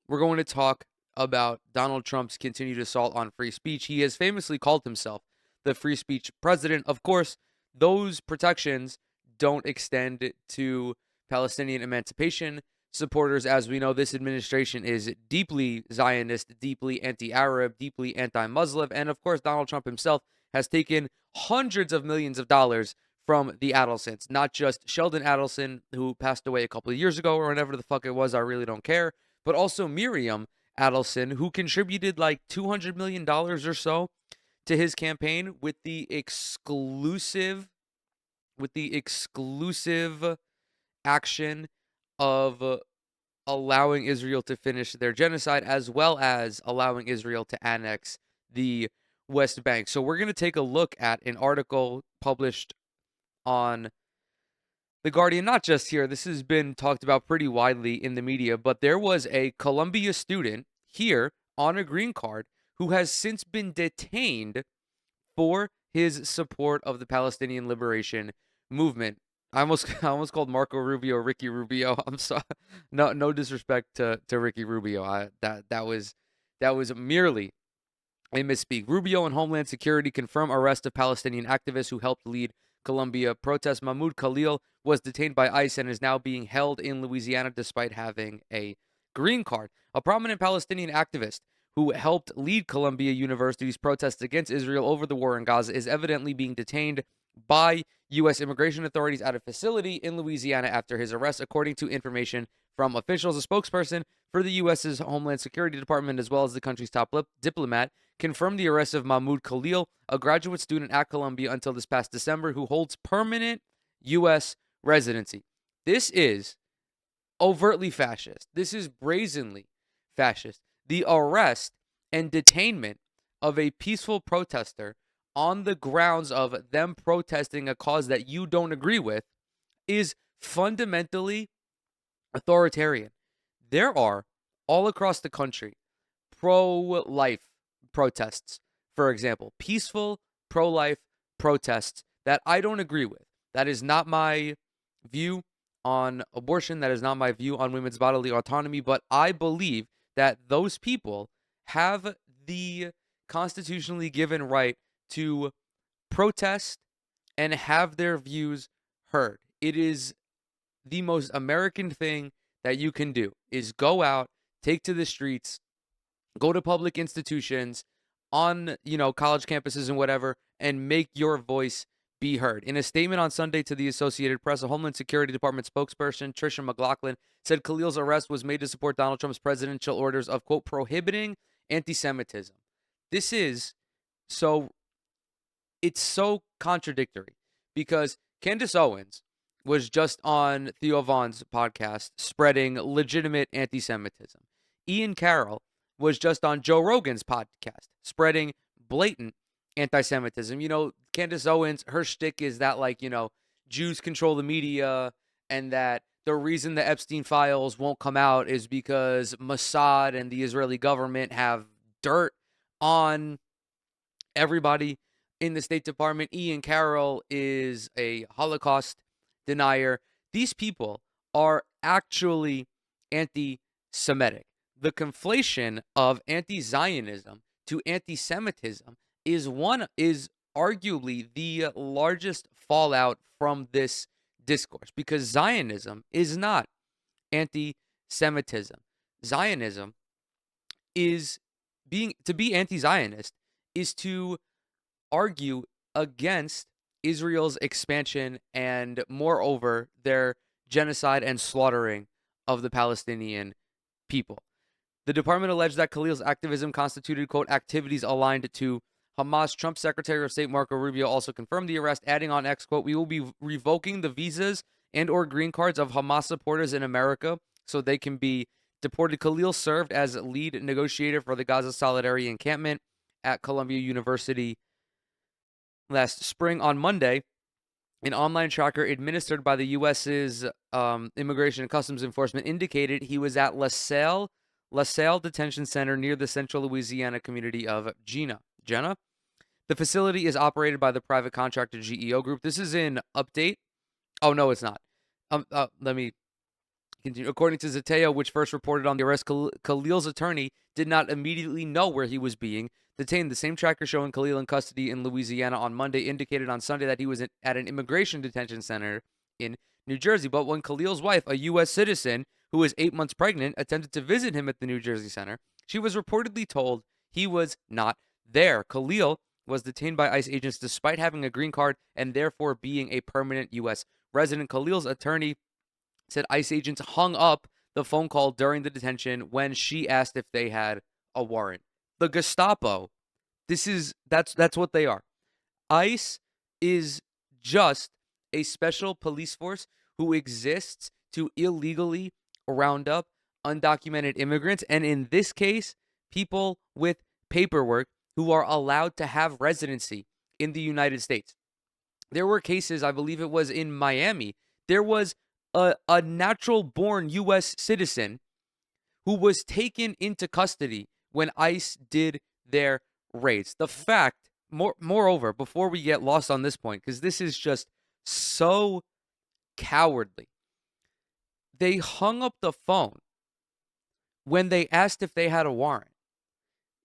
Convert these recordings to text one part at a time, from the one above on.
we're going to talk about Donald Trump's continued assault on free speech. He has famously called himself the free speech president. Of course, those protections don't extend to Palestinian emancipation supporters. As we know, this administration is deeply Zionist, deeply anti Arab, deeply anti Muslim. And of course, Donald Trump himself has taken hundreds of millions of dollars from the Adelsons, not just Sheldon Adelson, who passed away a couple of years ago or whenever the fuck it was. I really don't care. But also Miriam Adelson, who contributed like $200 million or so to his campaign with the exclusive action of allowing Israel to finish their genocide, as well as allowing Israel to annex the West Bank. So we're going to take a look at an article published on The Guardian, not just here. This has been talked about pretty widely in the media, but there was a Columbia student here on a green card who has since been detained for his support of the Palestinian liberation movement. I almost called Marco Rubio Ricky Rubio. I'm sorry. No disrespect to Ricky Rubio. That was merely a misspeak. Rubio and Homeland Security confirm arrest of Palestinian activists who helped lead Colombia protests. Mahmoud Khalil was detained by ICE and is now being held in Louisiana despite having a green card. A prominent Palestinian activist who helped lead Columbia University's protests against Israel over the war in Gaza is evidently being detained by U.S. immigration authorities at a facility in Louisiana after his arrest, according to information from officials. A spokesperson for the U.S.'s Homeland Security Department, as well as the country's top diplomat, confirmed the arrest of Mahmoud Khalil, a graduate student at Columbia until this past December, who holds permanent U.S. residency. This is overtly fascist. This is brazenly fascist. The arrest and detainment of a peaceful protester on the grounds of them protesting a cause that you don't agree with is fundamentally authoritarian. There are, all across the country, pro-life protests, for example, peaceful pro-life protests that I don't agree with. That is not my view on abortion. That is not my view on women's bodily autonomy. But I believe that those people have the constitutionally given right to protest and have their views heard. It is the most American thing that you can do is go out, take to the streets, go to public institutions on, college campuses and whatever, and make your voice be heard. In a statement on Sunday to the Associated Press, a Homeland Security Department spokesperson, Tricia McLaughlin, said Khalil's arrest was made to support Donald Trump's presidential orders of, quote, prohibiting anti-Semitism. This is so, it's so contradictory because Candace Owens was just on Theo Vaughn's podcast spreading legitimate anti-Semitism. Ian Carroll was just on Joe Rogan's podcast spreading blatant anti-Semitism. Candace Owens, her shtick is that, Jews control the media and that the reason the Epstein files won't come out is because Mossad and the Israeli government have dirt on everybody in the State Department. Ian Carroll is a Holocaust denier. These people are actually anti-Semitic. The conflation of anti-Zionism to anti-Semitism is arguably the largest fallout from this discourse, because Zionism is not anti-Semitism. Zionism is to be anti-Zionist is to argue against Israel's expansion and, moreover, their genocide and slaughtering of the Palestinian people. The department alleged that Khalil's activism constituted, quote, activities aligned to Hamas. Trump's Secretary of State Marco Rubio also confirmed the arrest, adding on X, quote, we will be revoking the visas and or green cards of Hamas supporters in America so they can be deported. Khalil served as lead negotiator for the Gaza Solidarity encampment at Columbia University last spring. On Monday, an online tracker administered by the U.S.'s Immigration and Customs Enforcement indicated he was at LaSalle Detention Center near the central Louisiana community of Jena. The facility is operated by the private contractor GEO Group. This is in Update. Oh, no, it's not. Let me Continue. According to Zateo, which first reported on the arrest, Khalil's attorney did not immediately know where he was being detained. The same tracker showing Khalil in custody in Louisiana on Monday indicated on Sunday that he was at an immigration detention center in New Jersey. But when Khalil's wife, a U.S. citizen who was 8 months pregnant, attempted to visit him at the New Jersey center, she was reportedly told he was not there. Khalil was detained by ICE agents despite having a green card and therefore being a permanent U.S. resident. Khalil's attorney said ICE agents hung up the phone call during the detention when she asked if they had a warrant. The Gestapo, that's what they are. ICE is just a special police force who exists to illegally round up undocumented immigrants, and in this case, people with paperwork who are allowed to have residency in the United States. There were cases, I believe it was in Miami, there was a natural-born U.S. citizen who was taken into custody when ICE did their raids. The fact, moreover, before we get lost on this point, because this is just so cowardly, they hung up the phone when they asked if they had a warrant.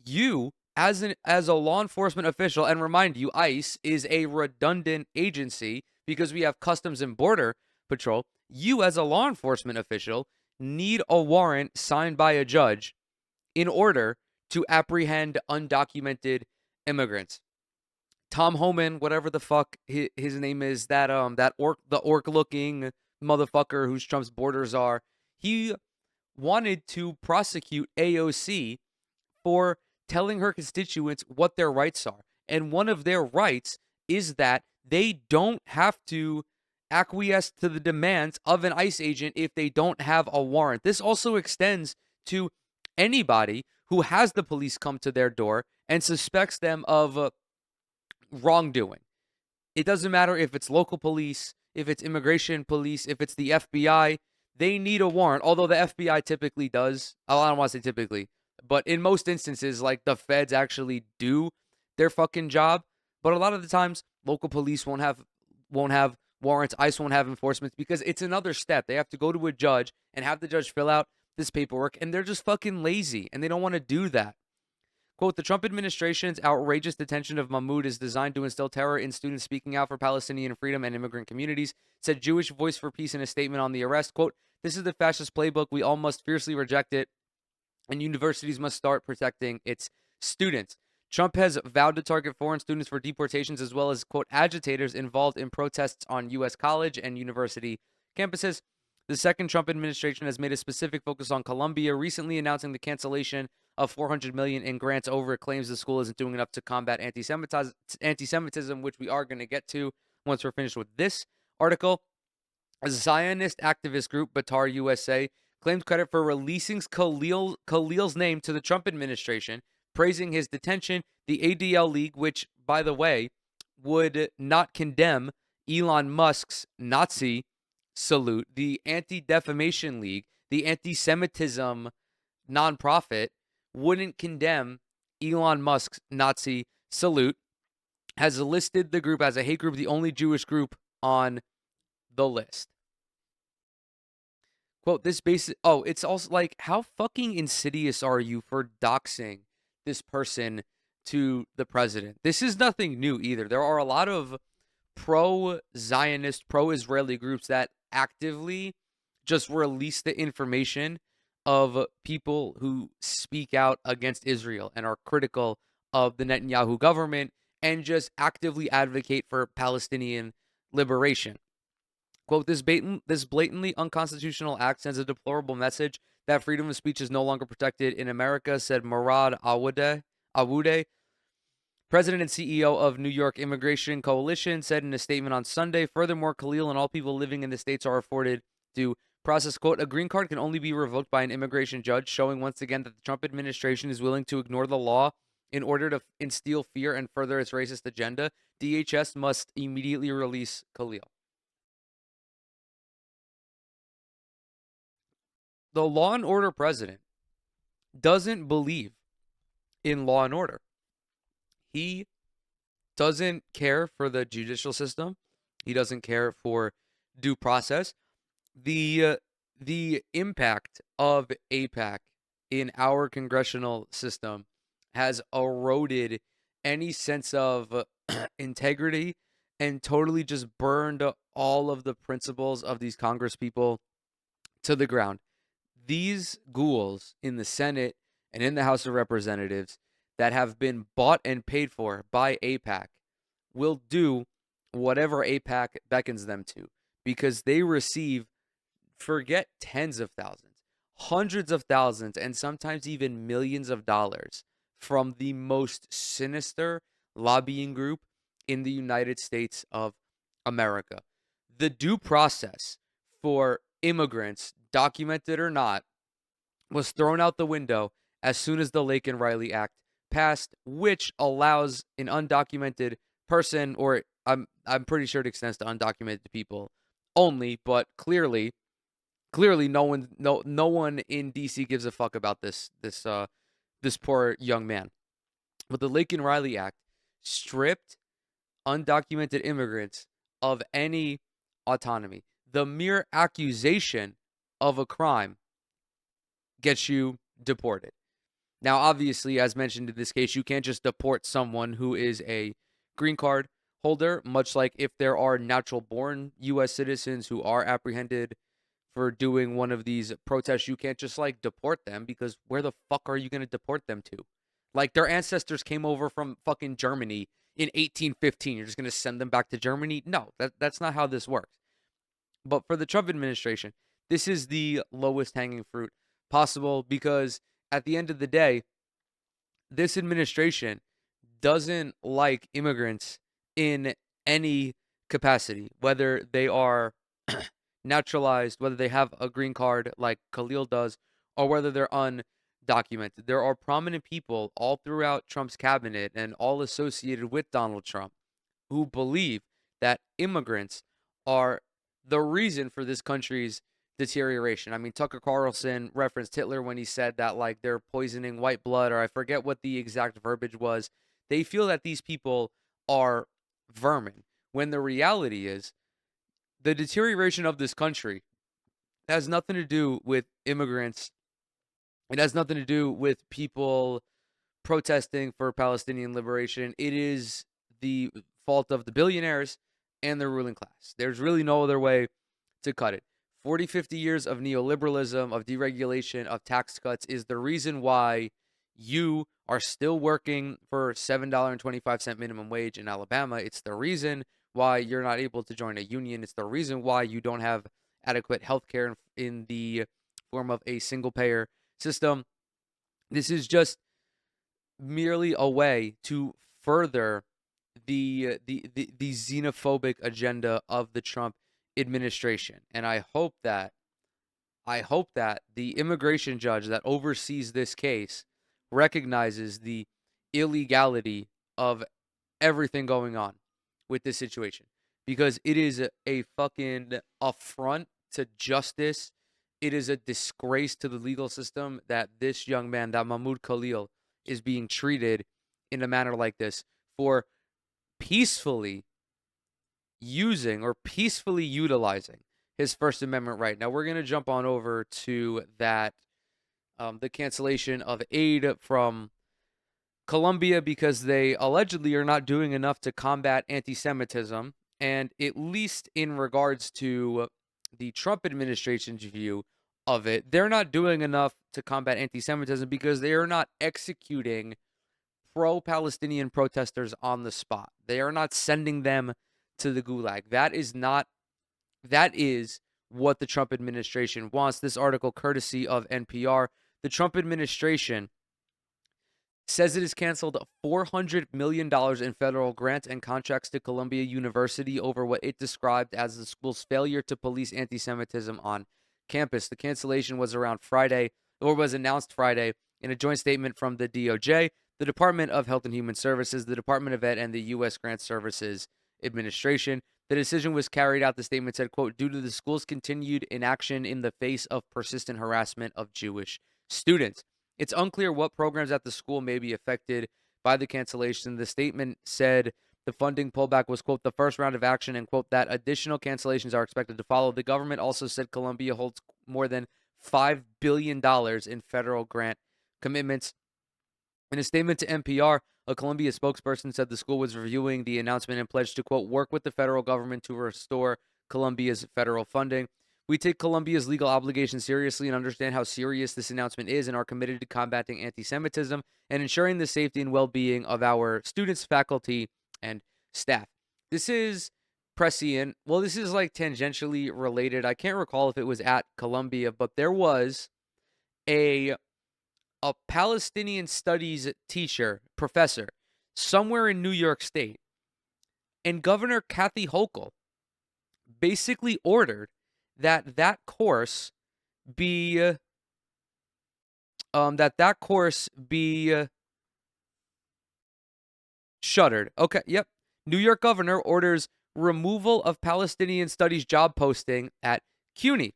You, as a law enforcement official, and remind you, ICE is a redundant agency because we have Customs and Border Patrol. You, as a law enforcement official, need a warrant signed by a judge in order to apprehend undocumented immigrants. Tom Homan, whatever the fuck his name is, the orc-looking motherfucker whose Trump's borders are, he wanted to prosecute AOC for telling her constituents what their rights are. And one of their rights is that they don't have to acquiesce to the demands of an ICE agent if they don't have a warrant. This also extends to anybody who has the police come to their door and suspects them of wrongdoing. It doesn't matter if it's local police, if it's immigration police, if it's the FBI, they need a warrant. Although the FBI typically does. I don't want to say typically, but in most instances, like, the feds actually do their fucking job. But a lot of the times, local police won't have warrants. ICE won't have enforcement because it's another step. They have to go to a judge and have the judge fill out this paperwork, and they're just fucking lazy, and they don't want to do that. Quote, the Trump administration's outrageous detention of Mahmoud is designed to instill terror in students speaking out for Palestinian freedom and immigrant communities, said Jewish Voice for Peace in a statement on the arrest. Quote, this is the fascist playbook. We all must fiercely reject it, and universities must start protecting its students. Trump has vowed to target foreign students for deportations as well as, quote, agitators involved in protests on U.S. college and university campuses. The second Trump administration has made a specific focus on Columbia, recently announcing the cancellation of $400 million in grants over it claims the school isn't doing enough to combat anti-Semitism, which we are going to get to once we're finished with this article. A Zionist activist group, Batar USA, claimed credit for releasing Khalil's name to the Trump administration, praising his detention. The ADL League, which, by the way, would not condemn Elon Musk's Nazi salute, the Anti-Defamation League, the anti-Semitism nonprofit, wouldn't condemn Elon Musk's Nazi salute, has listed the group as a hate group, the only Jewish group on the list. Quote, this basic, it's also like, how fucking insidious are you for doxing this person to the president? This is nothing new either. There are a lot of pro-Zionist, pro-Israeli groups that actively just release the information of people who speak out against Israel and are critical of the Netanyahu government and just actively advocate for Palestinian liberation. Quote, this blatantly unconstitutional act sends a deplorable message that freedom of speech is no longer protected in America, said Murad Awude, president and CEO of New York Immigration Coalition, said in a statement on Sunday. Furthermore, Khalil and all people living in the states are afforded due process. Quote, a green card can only be revoked by an immigration judge, showing once again that the Trump administration is willing to ignore the law in order to instill fear and further its racist agenda. DHS must immediately release Khalil. The law and order president doesn't believe in law and order. He doesn't care for the judicial system. He doesn't care for due process. The The impact of AIPAC in our congressional system has eroded any sense of integrity and totally just burned all of the principles of these Congress people to the ground. These ghouls in the Senate and in the House of Representatives that have been bought and paid for by AIPAC will do whatever AIPAC beckons them to because they receive, forget tens of thousands, hundreds of thousands, and sometimes even millions of dollars from the most sinister lobbying group in the United States of America. The due process for immigrants, documented or not, was thrown out the window as soon as the Lake and Riley Act passed, which allows an undocumented person, or I'm pretty sure it extends to undocumented people only, but clearly no one in DC gives a fuck about this poor young man. But the Lake and Riley Act stripped undocumented immigrants of any autonomy. The mere accusation of a crime gets you deported. Now, obviously, as mentioned in this case, you can't just deport someone who is a green card holder, much like if there are natural born U.S. citizens who are apprehended for doing one of these protests. You can't just like deport them because where the fuck are you going to deport them to? Like their ancestors came over from fucking Germany in 1815. You're just going to send them back to Germany? No, that's not how this works. But for the Trump administration, this is the lowest hanging fruit possible because at the end of the day, this administration doesn't like immigrants in any capacity, whether they are naturalized, whether they have a green card like Khalil does, or whether they're undocumented. There are prominent people all throughout Trump's cabinet and all associated with Donald Trump who believe that immigrants are the reason for this country's deterioration. I mean, Tucker Carlson referenced Hitler when he said that, like, they're poisoning white blood, or I forget what the exact verbiage was. They feel that these people are vermin, when the reality is the deterioration of this country has nothing to do with immigrants. It has nothing to do with people protesting for Palestinian liberation. It is the fault of the billionaires and the ruling class. There's really no other way to cut it. 40, 50 years of neoliberalism, of deregulation, of tax cuts is the reason why you are still working for $7.25 minimum wage in Alabama. It's the reason why you're not able to join a union. It's the reason why you don't have adequate health care in the form of a single payer system. This is just merely a way to further the xenophobic agenda of the Trump administration. And I hope that the immigration judge that oversees this case recognizes the illegality of everything going on with this situation, because it is a fucking affront to justice. It is a disgrace to the legal system that this young man, that Mahmoud Khalil, is being treated in a manner like this for peacefully using or peacefully utilizing his First Amendment right. Now we're going to jump on over to that, the cancellation of aid from Colombia because they allegedly are not doing enough to combat anti-Semitism. And at least in regards to the Trump administration's view of it, they're not doing enough to combat anti-Semitism because they are not executing pro-Palestinian protesters on the spot. They are not sending them to the gulag. That is what the Trump administration wants. This article, courtesy of NPR, the Trump administration says it has canceled $400 million in federal grants and contracts to Columbia University over what it described as the school's failure to police anti-Semitism on campus. The cancellation was announced Friday in a joint statement from the DOJ, the Department of Health and Human Services, the Department of Ed, and the U.S. Grant Services Administration. The decision was carried out, the statement said, quote, due to the school's continued inaction in the face of persistent harassment of Jewish students. It's unclear what programs at the school may be affected by the cancellation. The statement said The funding pullback was, quote, the first round of action, and, quote, that additional cancellations are expected to follow. The government also said Colombia holds more than $5 billion in federal grant commitments. In a statement to NPR, a Colombia spokesperson said the school was reviewing the announcement and pledged to, quote, work with the federal government to restore Colombia's federal funding. We take Colombia's legal obligations seriously and understand how serious this announcement is and are committed to combating anti-Semitism and ensuring the safety and well-being of our students, faculty, and staff. This is prescient. Well, this is like tangentially related. I can't recall if it was at Columbia, but there was a Palestinian studies teacher, professor, somewhere in New York State, and Governor Kathy Hochul basically ordered that course be shuttered. Okay, yep. New York governor orders removal of Palestinian studies job posting at CUNY.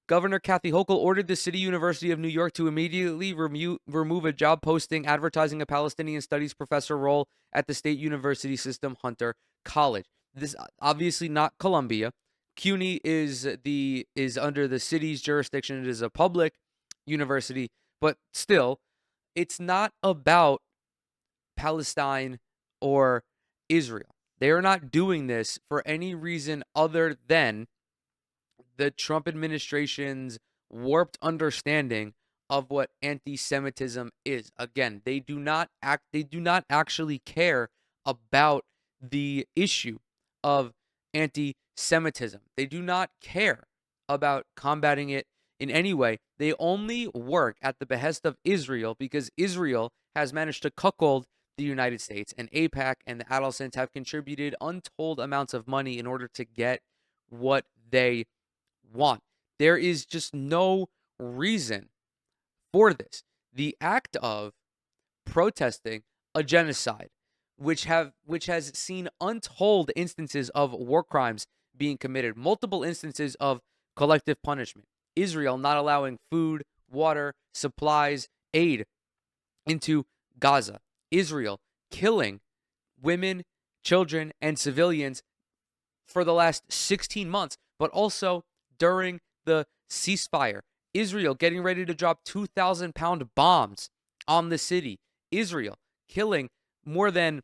Governor Kathy Hochul ordered the City University of New York to immediately remove a job posting advertising a Palestinian studies professor role at the state university system, Hunter College. This obviously not Columbia. CUNY is under the city's jurisdiction. It is a public university, but still, it's not about Palestine or Israel. They are not doing this for any reason other than the Trump administration's warped understanding of what anti-Semitism is. Again, they do not actually care about the issue of anti-Semitism. They do not care about combating it in any way. They only work at the behest of Israel because Israel has managed to cuckold the United States, and AIPAC and the Adelsons have contributed untold amounts of money in order to get what they want. There is just no reason for this. The act of protesting a genocide, which has seen untold instances of war crimes being committed, multiple instances of collective punishment. Israel not allowing food, water, supplies, aid into Gaza. Israel killing women, children, and civilians for the last 16 months, but also during the ceasefire. Israel getting ready to drop 2,000-pound bombs on the city. Israel killing more than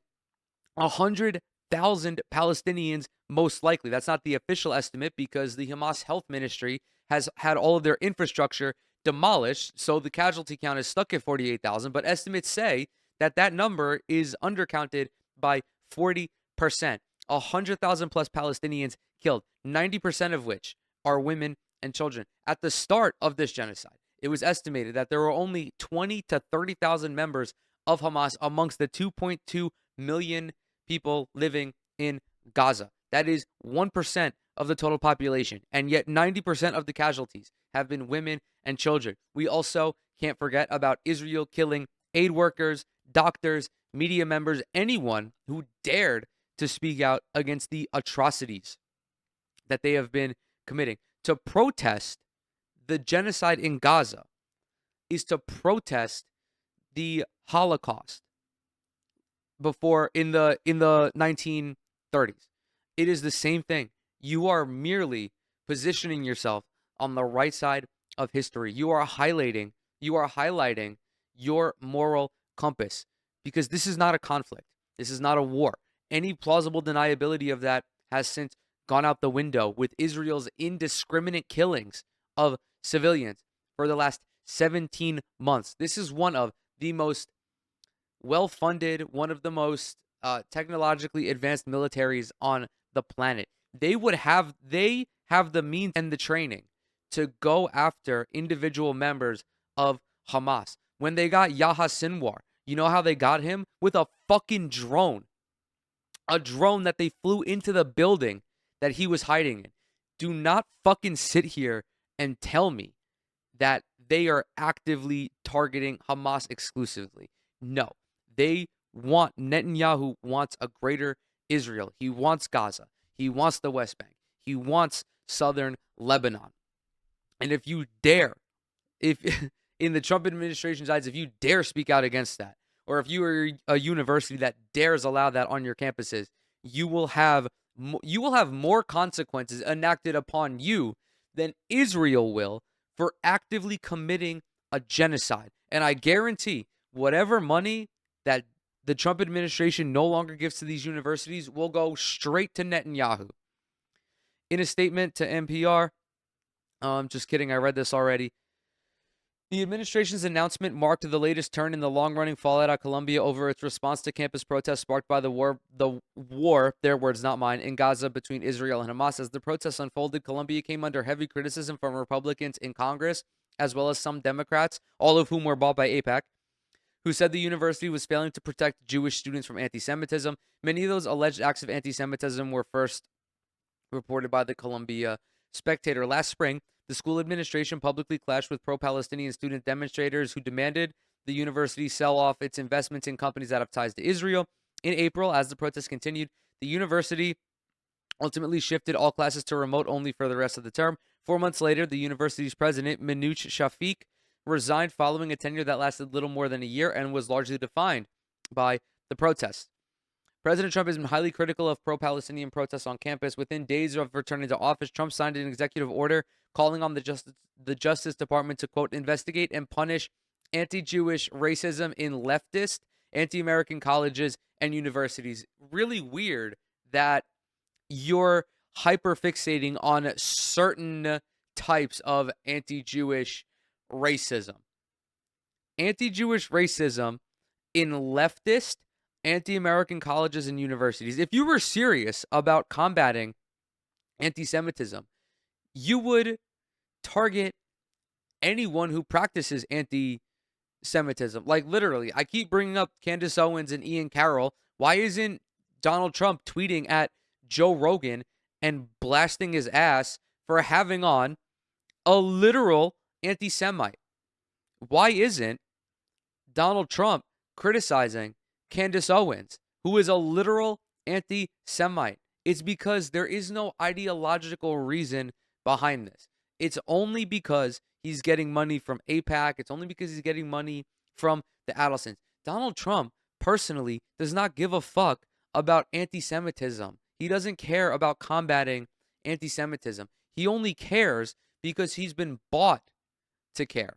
100,000 Palestinians, most likely. That's not the official estimate because the Hamas Health Ministry has had all of their infrastructure demolished, so the casualty count is stuck at 48,000, but estimates say that number is undercounted by 40%. 100,000 plus Palestinians killed, 90% of which are women and children. At the start of this genocide, it was estimated that there were only 20 to 30,000 members of Hamas amongst the 2.2 million people living in Gaza. That is 1% of the total population, and yet 90% of the casualties have been women and children. We also can't forget about Israel killing aid workers, doctors, media members, anyone who dared to speak out against the atrocities that they have been committing. To protest the genocide in Gaza is to protest the Holocaust before in the 1930s. It is the same thing. You are merely positioning yourself on the right side of history. You are highlighting your moral compass because this is not a conflict. This is not a war. Any plausible deniability of that has since gone out the window with Israel's indiscriminate killings of civilians for the last 17 months. This is one of the most well-funded, one of the most technologically advanced militaries on the planet. They have the means and the training to go after individual members of Hamas. When they got Yahya Sinwar, you know how they got him? With a fucking drone. A drone that they flew into the building that he was hiding in. Do not fucking sit here and tell me that they are actively targeting Hamas exclusively. No. Netanyahu wants a greater Israel. He wants Gaza. He wants the West Bank. He wants southern Lebanon. And if in the Trump administration's eyes, if you dare speak out against that, or if you are a university that dares allow that on your campuses, you will have more consequences enacted upon you than Israel will for actively committing a genocide. And I guarantee whatever money that the Trump administration no longer gives to these universities will go straight to Netanyahu. In a statement to NPR, just kidding, I read this already. The administration's announcement marked the latest turn in the long-running fallout at Columbia over its response to campus protests sparked by the war, their words, not mine, in Gaza between Israel and Hamas. As the protests unfolded, Columbia came under heavy criticism from Republicans in Congress, as well as some Democrats, all of whom were bought by AIPAC, who said the university was failing to protect Jewish students from anti-Semitism. Many of those alleged acts of anti-Semitism were first reported by the Columbia Spectator. Last spring, the school administration publicly clashed with pro-Palestinian student demonstrators who demanded the university sell off its investments in companies that have ties to Israel. In April, as the protests continued, the university ultimately shifted all classes to remote only for the rest of the term. 4 months later, the university's president, Minouch Shafiq, resigned following a tenure that lasted little more than a year and was largely defined by the protests. President Trump has been highly critical of pro-Palestinian protests on campus. Within days of returning to office, Trump signed an executive order calling on the Justice Department to, quote, investigate and punish anti-Jewish racism in leftist, anti-American colleges and universities. Really weird that you're hyper-fixating on certain types of anti-Jewish racism. Anti-Jewish racism in leftist, anti-American colleges and universities. If you were serious about combating anti-Semitism, you would target anyone who practices anti-Semitism. Like, literally, I keep bringing up Candace Owens and Ian Carroll. Why isn't Donald Trump tweeting at Joe Rogan and blasting his ass for having on a literal anti-Semite? Why isn't Donald Trump criticizing Candace Owens, who is a literal anti-Semite? It's because there is no ideological reason behind this. It's only because he's getting money from AIPAC. It's only because he's getting money from the Adelsons. Donald Trump personally does not give a fuck about anti-Semitism. He doesn't care about combating anti-Semitism. He only cares because he's been bought to care.